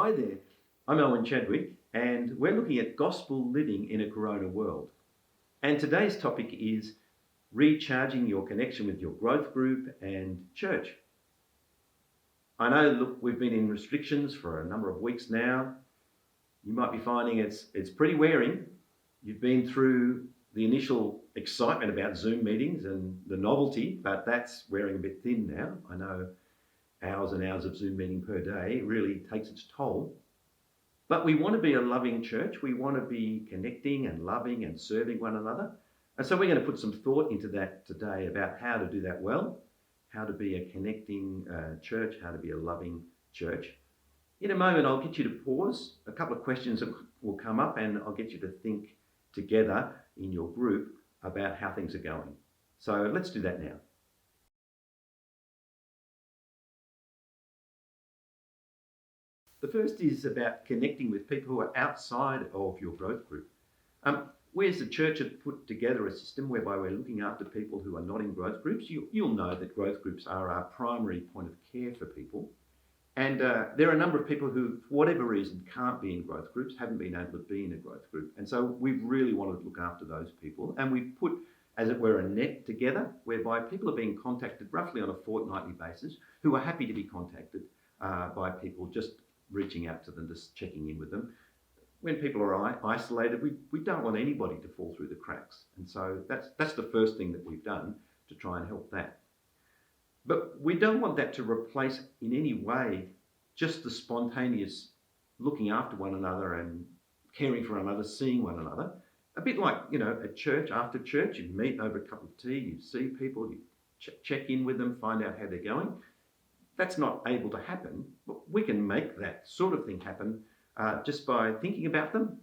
Hi there, I'm Owen Chadwick, and we're looking at gospel living in a corona world. And today's topic is recharging your connection with your growth group and church. I know, look, we've been in restrictions for a number of weeks now. You might be finding it's pretty wearing. You've been through the initial excitement about Zoom meetings and the novelty, but that's wearing a bit thin now. I know hours and hours of Zoom meeting per day really takes its toll. But we want to be a loving church. We want to be connecting and loving and serving one another. And so we're going to put some thought into that today about how to do that well, how to be a connecting church, how to be a loving church. In a moment, I'll get you to pause. A couple of questions will come up and I'll get you to think together in your group about how things are going. So let's do that now. The first is about connecting with people who are outside of your growth group. We as a church have put together a system whereby we're looking after people who are not in growth groups. You'll know that growth groups are our primary point of care for people. And there are a number of people who, for whatever reason, can't be in growth groups, haven't been able to be in a growth group. And so we've really wanted to look after those people. And we've put, as it were, a net together whereby people are being contacted roughly on a fortnightly basis who are happy to be contacted by people just reaching out to them, just checking in with them. When people are isolated, we don't want anybody to fall through the cracks. And so that's the first thing that we've done to try and help that. But we don't want that to replace in any way just the spontaneous looking after one another and caring for one another, seeing one another. A bit like, at church, after church, you meet over a cup of tea, you see people, you check in with them, find out how they're going. That's not able to happen, but we can make that sort of thing happen just by thinking about them,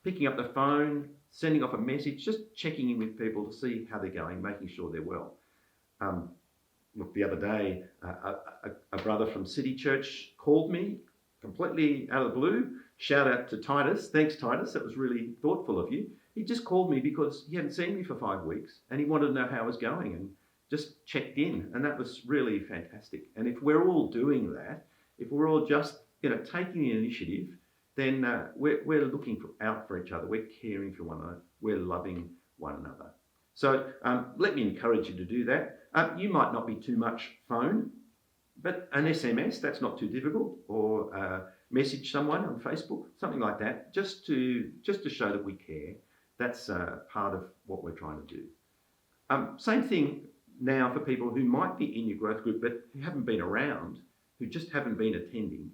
picking up the phone, sending off a message, just checking in with people to see how they're going, making sure they're well. Look, the other day, a brother from City Church called me completely out of the blue. Shout out to Titus. Thanks, Titus. That was really thoughtful of you. He just called me because he hadn't seen me for 5 weeks and he wanted to know how I was going and just checked in. And that was really fantastic. And if we're all doing that, if we're all just taking the initiative, then we're looking out for each other. We're caring for one another. We're loving one another. So let me encourage you to do that. You might not be too much phone, but an SMS, that's not too difficult, or message someone on Facebook, something like that, just to show that we care. That's part of what we're trying to do. Same thing now for people who might be in your growth group but who haven't been around, who just haven't been attending.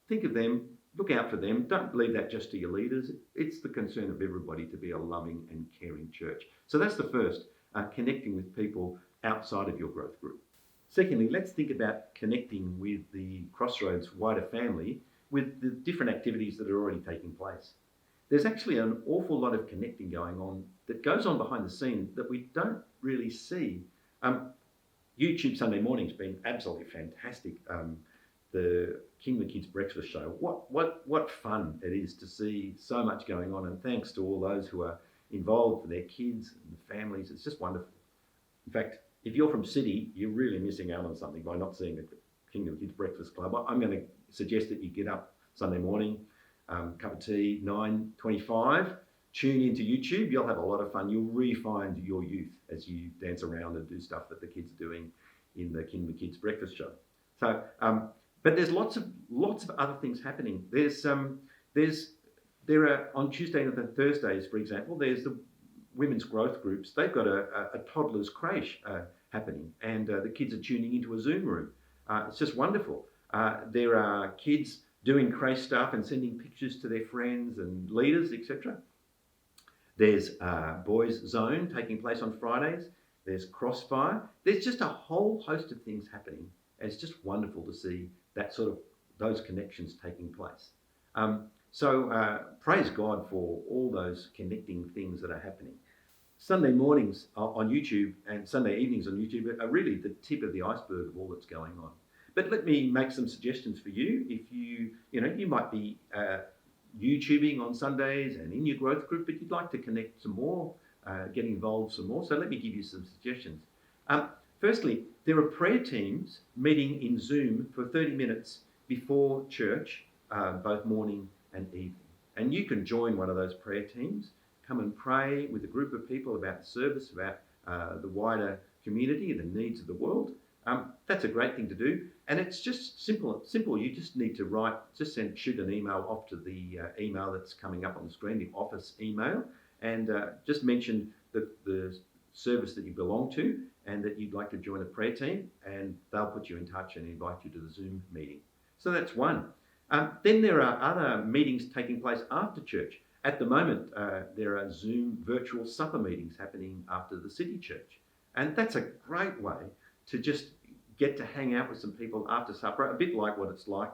Think of them, look out for them. Don't leave that just to your leaders. It's the concern of everybody to be a loving and caring church. So that's the first, connecting with people outside of your growth group. Secondly, let's think about connecting with the Crossroads wider family with the different activities that are already taking place. There's actually an awful lot of connecting going on that goes on behind the scenes that we don't really see. YouTube Sunday morning's been absolutely fantastic. The King of the Kids breakfast show. What fun it is to see so much going on, and thanks to all those who are involved for their kids and the families. It's just wonderful. In fact, if you're from City, you're really missing out on something by not seeing the King of the Kids Breakfast Club. I'm going to suggest that you get up Sunday morning, cup of tea, 9:25, tune into YouTube. You'll have a lot of fun. You'll re-find your youth as you dance around and do stuff that the kids are doing in the King of the Kids Breakfast show. So, but there's lots of other things happening. There are on Tuesday and Thursdays, for example, there's the women's growth groups. They've got a toddler's creche happening, and the kids are tuning into a Zoom room. It's just wonderful. There are kids doing creche stuff and sending pictures to their friends and leaders, etc. There's Boys Zone taking place on Fridays. There's Crossfire. There's just a whole host of things happening. And it's just wonderful to see those connections taking place. So praise God for all those connecting things that are happening. Sunday mornings on YouTube and Sunday evenings on YouTube are really the tip of the iceberg of all that's going on. But let me make some suggestions for you. If you might be YouTubing on Sundays and in your growth group, but you'd like to connect some more, get involved some more. So let me give you some suggestions. Firstly, there are prayer teams meeting in Zoom for 30 minutes before church both morning and evening. And you can join one of those prayer teams, come and pray with a group of people about the service, about the wider community and the needs of the world. That's a great thing to do. And it's just simple. You just need to shoot an email off to the email that's coming up on the screen, the office email, and just mention the service that you belong to and that you'd like to join a prayer team, and they'll put you in touch and invite you to the Zoom meeting. So that's one. Then there are other meetings taking place after church. At the moment, there are Zoom virtual supper meetings happening after the City Church. And that's a great way to just get to hang out with some people after supper, a bit like what it's like,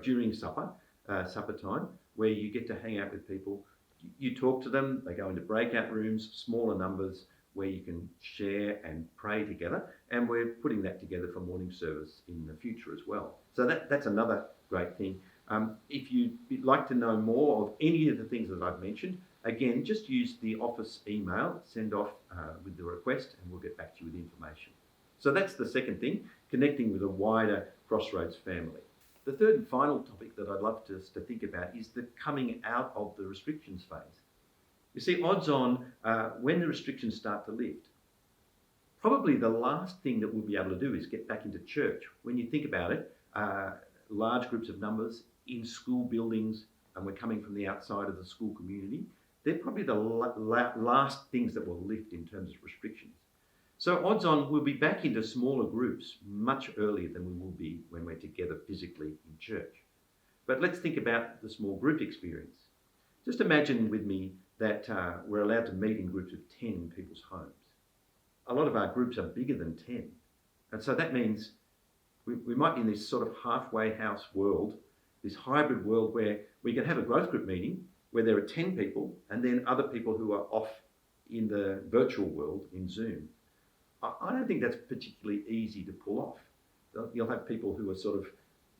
during supper time, where you get to hang out with people. You talk to them, they go into breakout rooms, smaller numbers, where you can share and pray together. And we're putting that together for morning service in the future as well. So that's another great thing. If you'd like to know more of any of the things that I've mentioned, again, just use the office email, send off with the request, and we'll get back to you with information. So that's the second thing, connecting with a wider Crossroads family. The third and final topic that I'd love us to think about is the coming out of the restrictions phase. You see, odds on, when the restrictions start to lift, probably the last thing that we'll be able to do is get back into church. When you think about it, large groups of numbers in school buildings, and we're coming from the outside of the school community, they're probably the last things that will lift in terms of restrictions. So odds on, we'll be back into smaller groups much earlier than we will be when we're together physically in church. But let's think about the small group experience. Just imagine with me that we're allowed to meet in groups of 10 in people's homes. A lot of our groups are bigger than 10. And so that means we might be in this sort of halfway house world, this hybrid world where we can have a growth group meeting where there are 10 people and then other people who are off in the virtual world in Zoom. I don't think that's particularly easy to pull off. You'll have people who are sort of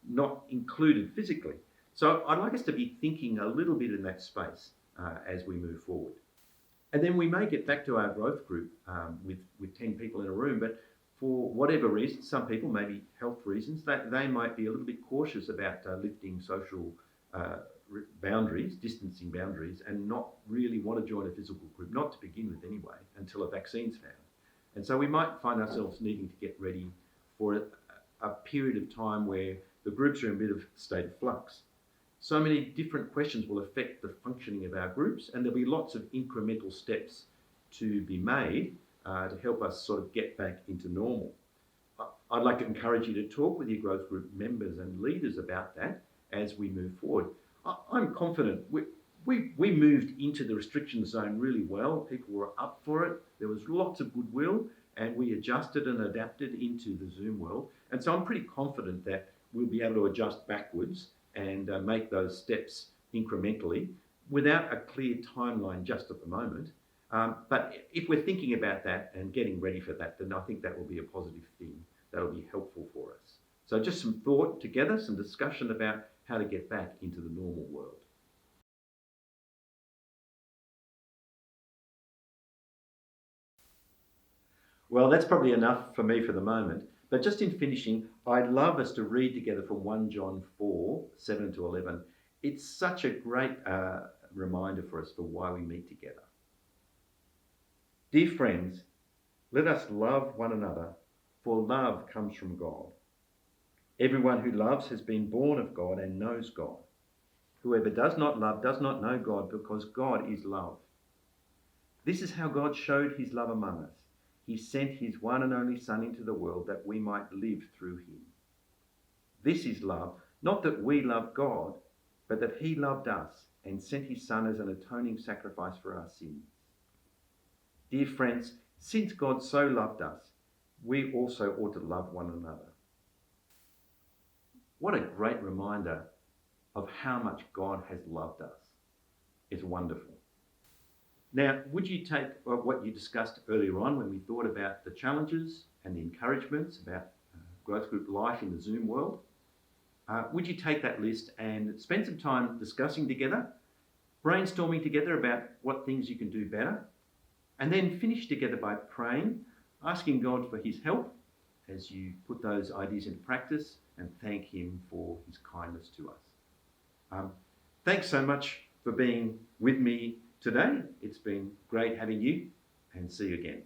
not included physically. So I'd like us to be thinking a little bit in that space as we move forward. And then we may get back to our growth group with 10 people in a room, but for whatever reason, some people, maybe health reasons, they might be a little bit cautious about lifting social boundaries, distancing boundaries, and not really want to join a physical group, not to begin with anyway, until a vaccine's found. And so we might find ourselves needing to get ready for a period of time where the groups are in a bit of state of flux. So many different questions will affect the functioning of our groups, and there'll be lots of incremental steps to be made to help us sort of get back into normal. I'd like to encourage you to talk with your growth group members and leaders about that as we move forward. I'm confident we moved into the restriction zone really well. People were up for it. There was lots of goodwill, and we adjusted and adapted into the Zoom world. And so I'm pretty confident that we'll be able to adjust backwards and make those steps incrementally without a clear timeline just at the moment. But if we're thinking about that and getting ready for that, then I think that will be a positive thing. That will be helpful for us. So just some thought together, some discussion about how to get back into the normal world. Well, that's probably enough for me for the moment. But just in finishing, I'd love us to read together from 1 John 4, 7 to 11. It's such a great reminder for us for why we meet together. Dear friends, let us love one another, for love comes from God. Everyone who loves has been born of God and knows God. Whoever does not love does not know God, because God is love. This is how God showed his love among us. He sent his one and only Son into the world that we might live through him. This is love, not that we love God, but that he loved us and sent his Son as an atoning sacrifice for our sins. Dear friends, since God so loved us, we also ought to love one another. What a great reminder of how much God has loved us. It's wonderful. Now, would you take what you discussed earlier on when we thought about the challenges and the encouragements about growth group life in the Zoom world? Would you take that list and spend some time discussing together, brainstorming together about what things you can do better, and then finish together by praying, asking God for his help as you put those ideas into practice, and thank him for his kindness to us. Thanks so much for being with me today. It's been great having you, and see you again.